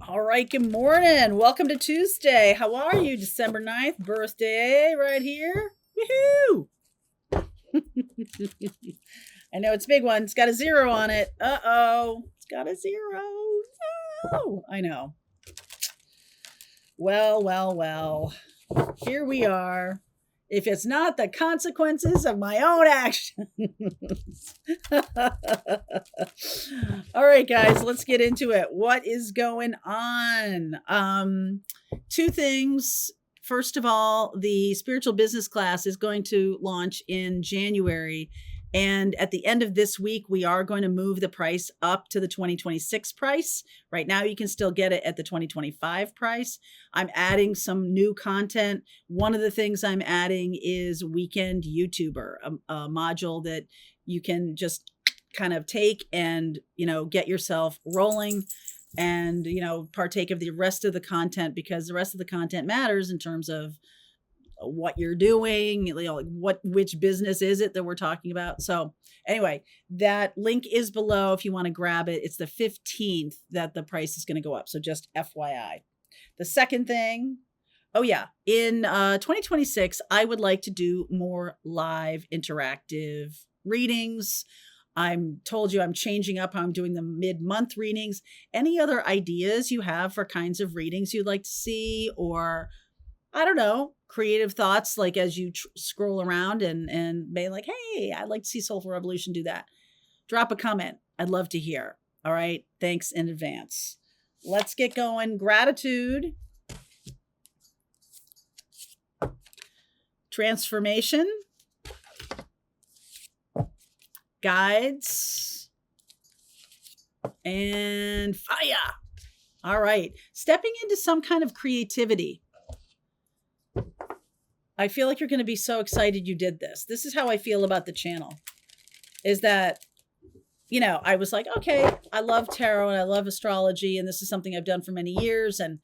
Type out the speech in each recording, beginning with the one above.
All right, good morning. Welcome to Tuesday. How are you? December 9th, birthday right here. Woohoo! I know it's a big one. It's got a 0 on it. Uh-oh. It's got a 0. No. I know. Well. Here we are. If it's not the consequences of my own actions. All right, guys, let's get into it. What is going on? Two things. First of all, the spiritual business class is going to launch in January. And at the end of this week, we are going to move the price up to the 2026 price. Right now, you can still get it at the 2025 price. I'm adding some new content. One of the things I'm adding is Weekend YouTuber, a module that you can just kind of take and, get yourself rolling and, partake of the rest of the content, because the rest of the content matters in terms of what you're doing, which business is it that we're talking about. So anyway, that link is below if you want to grab it. It's the 15th that the price is going to go up. So just FYI. The second thing, in 2026, I would like to do more live interactive readings. I'm told you I'm changing up how I'm doing the mid-month readings. Any other ideas you have for kinds of readings you'd like to see, or I don't know, creative thoughts, like as you scroll around and be like, hey, I'd like to see Soulful Revolution do that. Drop a comment. I'd love to hear. All right. Thanks in advance. Let's get going. Gratitude. Transformation. Guides. And fire. All right. Stepping into some kind of creativity. I feel like you're going to be so excited you did this. This is how I feel about the channel, is that, I was like, okay, I love tarot and I love astrology, and this is something I've done for many years, and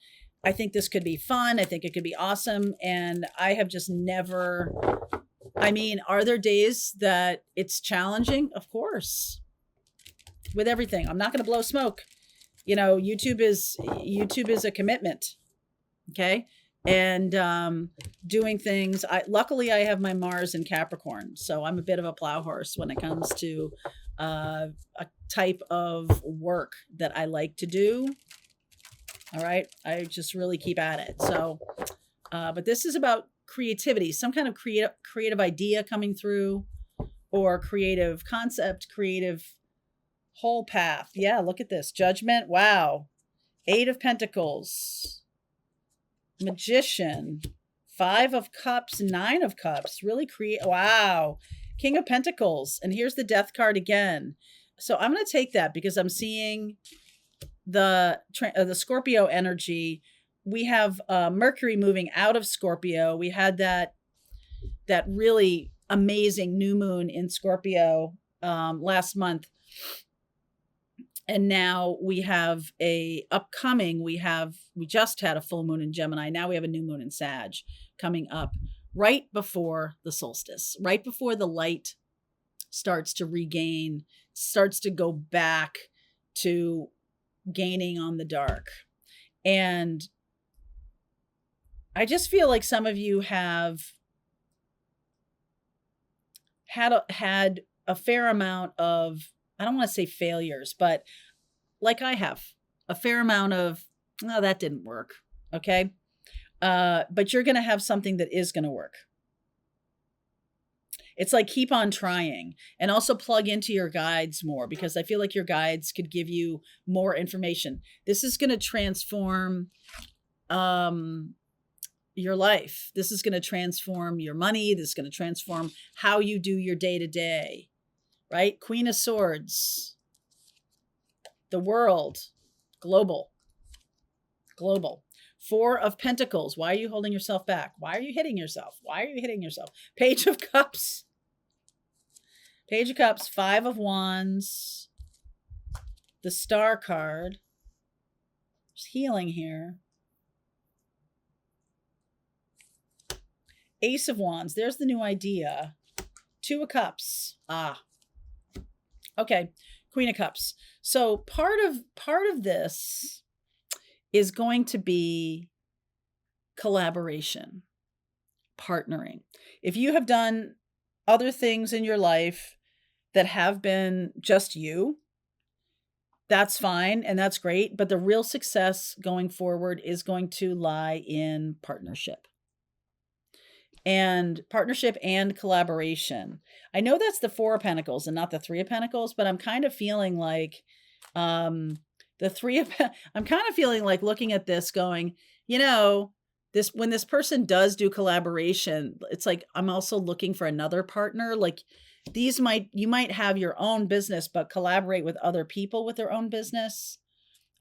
I think this could be fun. I think it could be awesome. And I have just never, are there days that it's challenging? Of course. With everything. I'm not going to blow smoke. YouTube is a commitment. Okay. And doing things. Luckily, I have my Mars in Capricorn, so I'm a bit of a plow horse when it comes to a type of work that I like to do. All right, I just really keep at it. So, but this is about creativity, some kind of creative idea coming through, or creative concept, creative whole path. Yeah, look at this. Judgment. Wow. 8 of Pentacles. Magician, 5 of Cups, 9 of Cups, really wow. King of Pentacles. And here's the Death card again. So I'm going to take that because I'm seeing the Scorpio energy. We have Mercury moving out of Scorpio. We had that really amazing new moon in Scorpio last month. And now we have we just had a full moon in Gemini. Now we have a new moon in Sag coming up right before the solstice, right before the light starts to go back to gaining on the dark. And I just feel like some of you have had a fair amount of, I don't want to say failures, but like I have a fair amount of, oh, that didn't work. Okay. But you're going to have something that is going to work. It's like, keep on trying, and also plug into your guides more, because I feel like your guides could give you more information. This is going to transform, your life. This is going to transform your money. This is going to transform how you do your day to day. Right? Queen of Swords, the world, global. 4 of Pentacles. Why are you holding yourself back? Why are you hitting yourself? Page of Cups. 5 of Wands. The Star card. There's healing here. Ace of Wands. There's the new idea. 2 of Cups. Okay. Queen of Cups. So part of this is going to be collaboration, partnering. If you have done other things in your life that have been just you, that's fine and that's great. But the real success going forward is going to lie in partnership. And partnership and collaboration. I know that's the Four of Pentacles and not the Three of Pentacles, but I'm kind of feeling like the Three of I'm kind of feeling like looking at this going, this when this person does do collaboration, it's like I'm also looking for another partner. Like you might have your own business, but collaborate with other people with their own business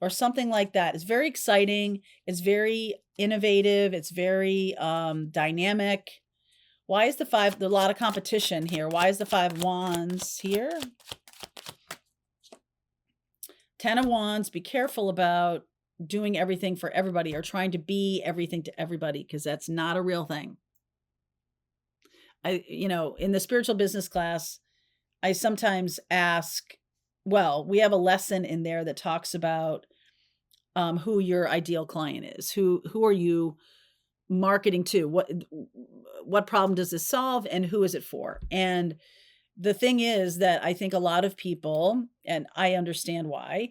or something like that. It's very exciting. It's very innovative. It's very dynamic. Why is there's a lot of competition here? Why is the Five of Wands here? 10 of Wands, be careful about doing everything for everybody or trying to be everything to everybody, because that's not a real thing. In the spiritual business class, I sometimes ask, we have a lesson in there that talks about who your ideal client is. Who are you marketing to? What problem does this solve and who is it for? And the thing is that I think a lot of people, and I understand why,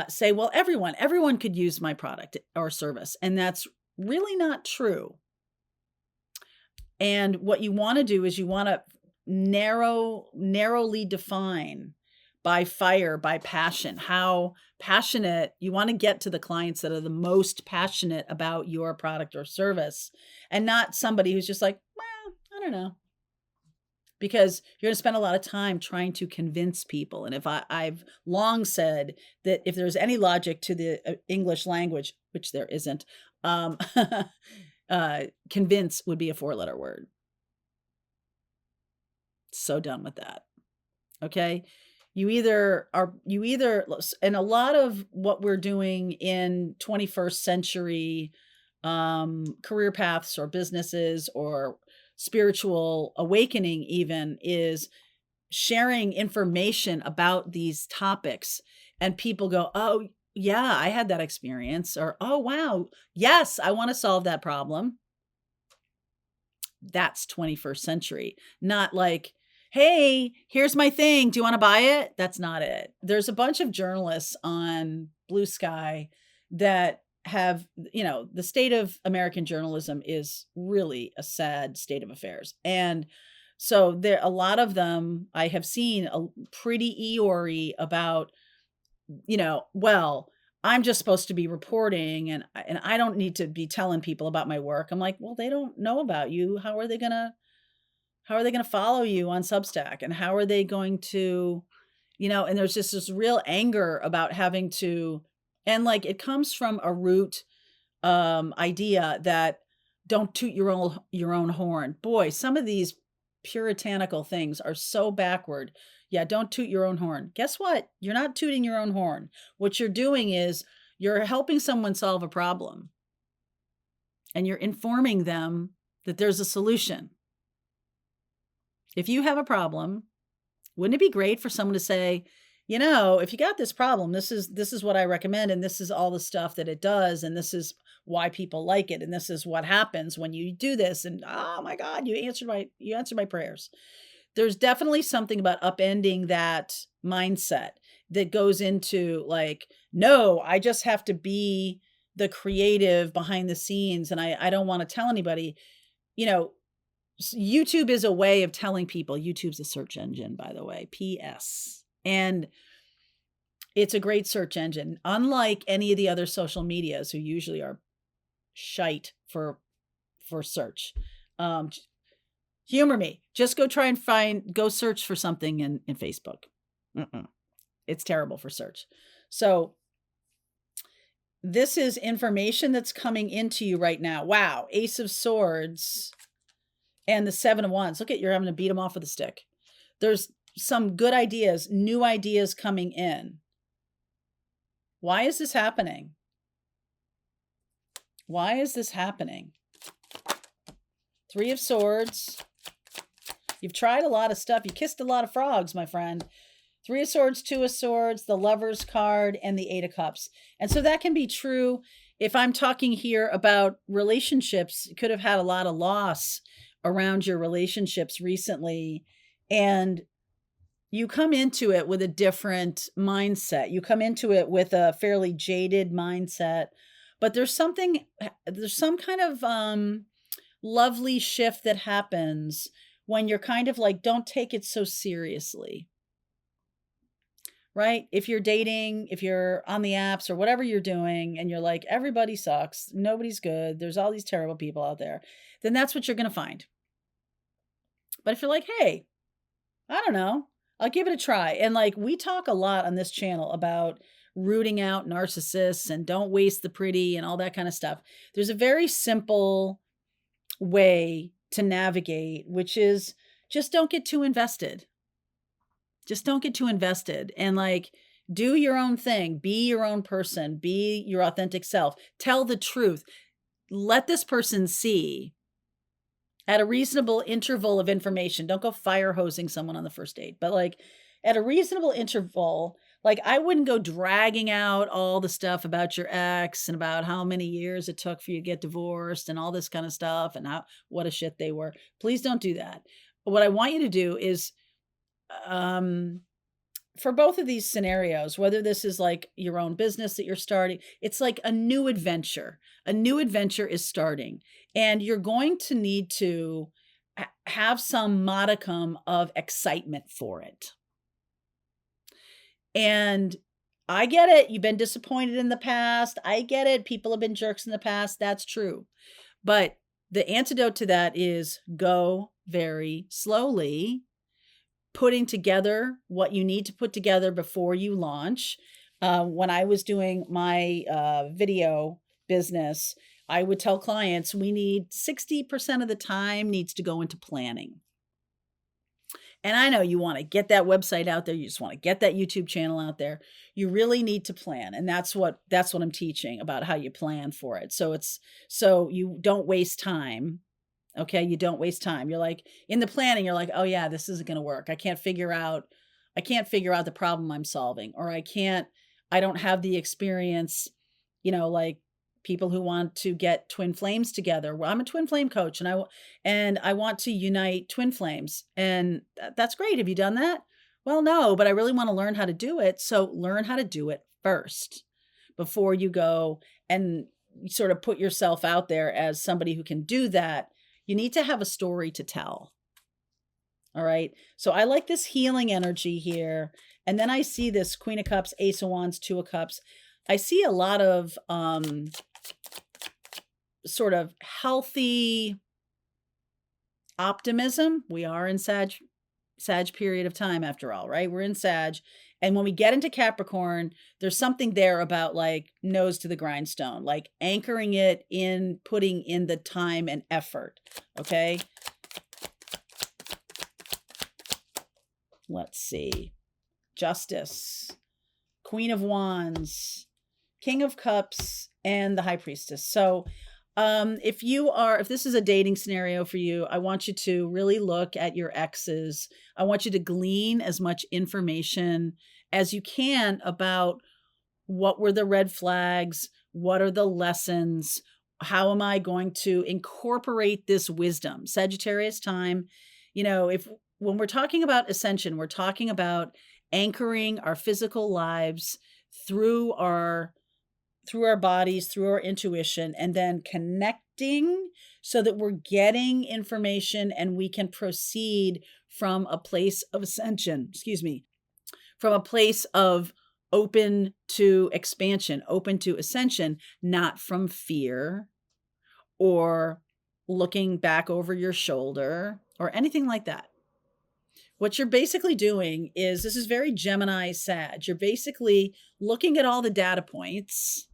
say, well, everyone could use my product or service. And that's really not true. And what you want to do is you want to narrowly define by fire, by passion, how passionate you want to get to the clients that are the most passionate about your product or service, and not somebody who's just like, well, I don't know. Because you're going to spend a lot of time trying to convince people. And if I've long said that if there's any logic to the English language, which there isn't, convince would be a 4-letter word. So done with that. Okay. And a lot of what we're doing in 21st century career paths or businesses or spiritual awakening even is sharing information about these topics, and people go, oh yeah, I had that experience, or oh wow, yes, I want to solve that problem. That's 21st century. Not like, hey, here's my thing, do you want to buy it? That's not it. There's a bunch of journalists on Blue Sky that have, the state of American journalism is really a sad state of affairs. And so a lot of them I have seen a pretty Eeyore about, I'm just supposed to be reporting and I don't need to be telling people about my work. I'm like, well, they don't know about you. How are they going to follow you on Substack? And how are they going to, and there's just this real anger about having to, and like, it comes from a root idea that don't toot your own horn. Boy, some of these puritanical things are so backward. Yeah, don't toot your own horn. Guess what? You're not tooting your own horn. What you're doing is you're helping someone solve a problem. And you're informing them that there's a solution. If you have a problem, wouldn't it be great for someone to say, if you got this problem, this is what I recommend, and this is all the stuff that it does, and this is why people like it, and this is what happens when you do this, and oh my God, you answered my prayers. There's definitely something about upending that mindset that goes into like, no, I just have to be the creative behind the scenes, and I don't want to tell anybody. YouTube is a way of telling people. YouTube's a search engine, by the way, PS. And it's a great search engine, unlike any of the other social medias who usually are shite for search. Humor me. Just go try and go search for something in Facebook. It's terrible for search. So this is information that's coming into you right now. Wow. Ace of Swords and the 7 of Wands. Look at, you're having to beat them off with a stick. There's some good ideas, new ideas coming in. Why is this happening? Why is this happening? 3 of Swords. You've tried a lot of stuff. You kissed a lot of frogs, my friend. Three of Swords, Two of Swords, the Lover's card, and the Eight of Cups. And so that can be true if I'm talking here about relationships. You could have had a lot of loss around your relationships recently, and you come into it with a different mindset. You come into it with a fairly jaded mindset, but there's some kind of lovely shift that happens when you're kind of like, don't take it so seriously. Right? If you're dating, if you're on the apps or whatever you're doing, and you're like, everybody sucks, nobody's good, there's all these terrible people out there, then that's what you're going to find. But if you're like, hey, I don't know, I'll give it a try. And like, we talk a lot on this channel about rooting out narcissists and don't waste the pretty and all that kind of stuff. There's a very simple way to navigate, which is just don't get too invested. Just don't get too invested, and like, do your own thing, be your own person, be your authentic self, tell the truth. Let this person see at a reasonable interval of information. Don't go fire hosing someone on the first date, but like at a reasonable interval. Like, I wouldn't go dragging out all the stuff about your ex and about how many years it took for you to get divorced and all this kind of stuff and what a shit they were. Please don't do that. What I want you to do is, for both of these scenarios, whether this is like your own business that you're starting, it's like a new adventure. A new adventure is starting, and you're going to need to have some modicum of excitement for it. And I get it. You've been disappointed in the past. I get it. People have been jerks in the past. That's true. But the antidote to that is go very slowly, putting together what you need to put together before you launch. When I was doing my video business, I would tell clients we need 60% of the time needs to go into planning. And I know you want to get that website out there. You just want to get that YouTube channel out there. You really need to plan. And that's what I'm teaching about, how you plan for it. So you don't waste time. Okay. You don't waste time. You're like, in the planning, you're like, oh yeah, this isn't going to work. I can't figure out the problem I'm solving, or I don't have the experience, like people who want to get twin flames together. Well, I'm a twin flame coach, and I want to unite twin flames. And that's great. Have you done that? Well, no, but I really want to learn how to do it. So learn how to do it first before you go and sort of put yourself out there as somebody who can do that. You need to have a story to tell. All right. So I like this healing energy here. And then I see this Queen of Cups, Ace of Wands, Two of Cups. I see a lot of sort of healthy optimism. We are in Sag period of time after all, right? We're in Sag. And when we get into Capricorn, there's something there about like nose to the grindstone, like anchoring it in, putting in the time and effort. Okay. Let's see. Justice, Queen of Wands, King of Cups, and the High Priestess. So if this is a dating scenario for you, I want you to really look at your exes. I want you to glean as much information as you can about what were the red flags, what are the lessons, how am I going to incorporate this wisdom? Sagittarius time, when we're talking about ascension, we're talking about anchoring our physical lives through our bodies, through our intuition, and then connecting so that we're getting information and we can proceed from a place of ascension, from a place of open to expansion, open to ascension, not from fear or looking back over your shoulder or anything like that. What you're basically doing is, this is very Gemini Sag. You're basically looking at all the data points,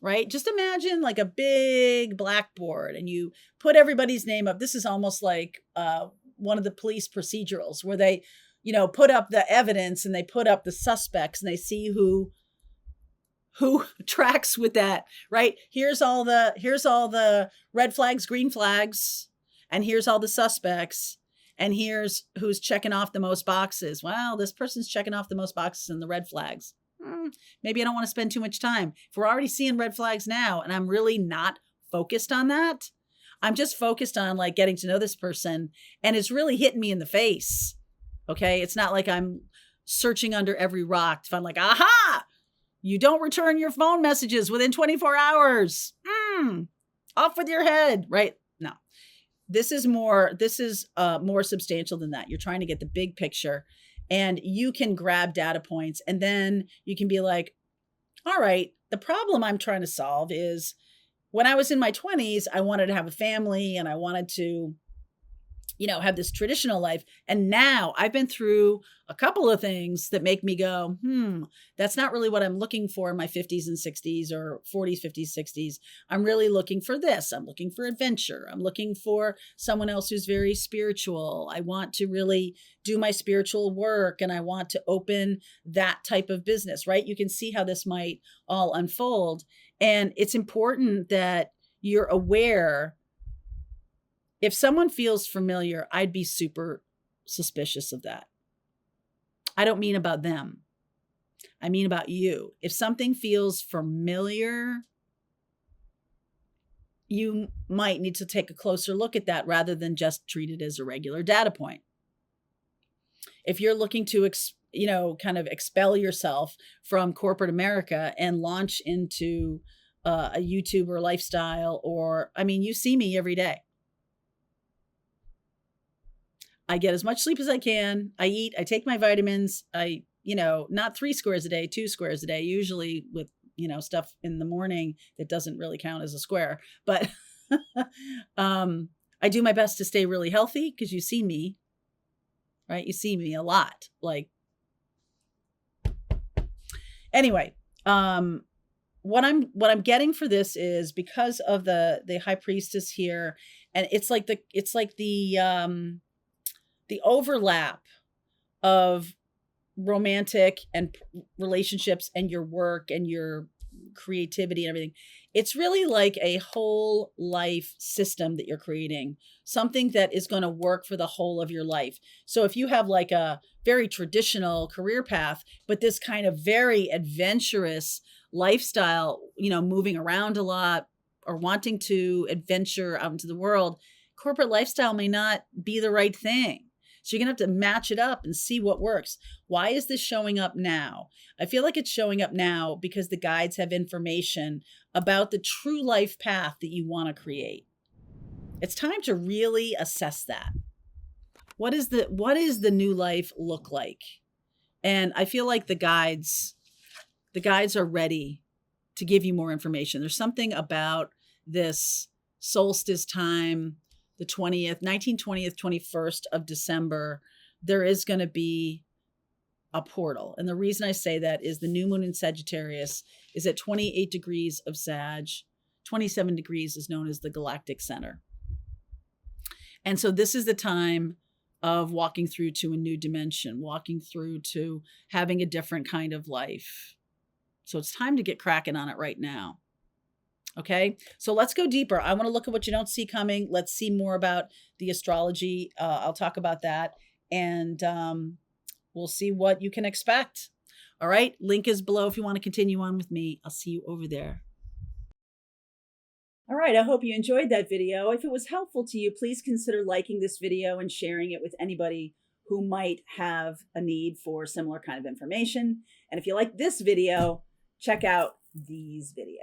right? Just imagine like a big blackboard and you put everybody's name up. This is almost like one of the police procedurals where they, put up the evidence and they put up the suspects and they see who tracks with that, right? Here's all the red flags, green flags, and here's all the suspects. And here's who's checking off the most boxes. Well, this person's checking off the most boxes in the red flags. Maybe I don't want to spend too much time. If we're already seeing red flags now and I'm really not focused on that, I'm just focused on like getting to know this person, and it's really hitting me in the face. Okay. It's not like I'm searching under every rock to find like, aha, you don't return your phone messages within 24 hours. Off with your head, right? No, this is more substantial than that. You're trying to get the big picture, and you can grab data points, and then you can be like, all right, the problem I'm trying to solve is when I was in my 20s, I wanted to have a family and I wanted to, have this traditional life. And now I've been through a couple of things that make me go, that's not really what I'm looking for in my 50s and 60s or 40s, 50s, 60s. I'm really looking for this. I'm looking for adventure. I'm looking for someone else who's very spiritual. I want to really do my spiritual work, and I want to open that type of business, right? You can see how this might all unfold. And it's important that you're aware. If someone feels familiar, I'd be super suspicious of that. I don't mean about them. I mean about you. If something feels familiar, you might need to take a closer look at that rather than just treat it as a regular data point. If you're looking to, kind of expel yourself from corporate America and launch into a YouTuber lifestyle, or, you see me every day. I get as much sleep as I can. I eat, I take my vitamins. I, not 3 squares a day, 2 squares a day, usually with, stuff in the morning that doesn't really count as a square. But I do my best to stay really healthy, because you see me, right? You see me a lot. Like, anyway, what I'm getting for this is because of the high priestess here, and it's like the overlap of romantic and relationships and your work and your creativity and everything. It's really like a whole life system that you're creating, something that is going to work for the whole of your life. So if you have like a very traditional career path, but this kind of very adventurous lifestyle, moving around a lot or wanting to adventure out into the world, corporate lifestyle may not be the right thing. So you're going to have to match it up and see what works. Why is this showing up now? I feel like it's showing up now because the guides have information about the true life path that you want to create. It's time to really assess that. What is the new life look like? And I feel like the guides are ready to give you more information. There's something about this solstice time, the 21st of December, there is going to be a portal. And the reason I say that is the new moon in Sagittarius is at 28 degrees of Sag. 27 degrees is known as the galactic center. And so this is the time of walking through to a new dimension, walking through to having a different kind of life. So it's time to get cracking on it right now. Okay, so let's go deeper. I want to look at what you don't see coming. Let's see more about the astrology. I'll talk about that, and we'll see what you can expect. All right, link is below if you want to continue on with me. I'll see you over there. All right, I hope you enjoyed that video. If it was helpful to you, please consider liking this video and sharing it with anybody who might have a need for similar kind of information. And if you like this video, check out these videos.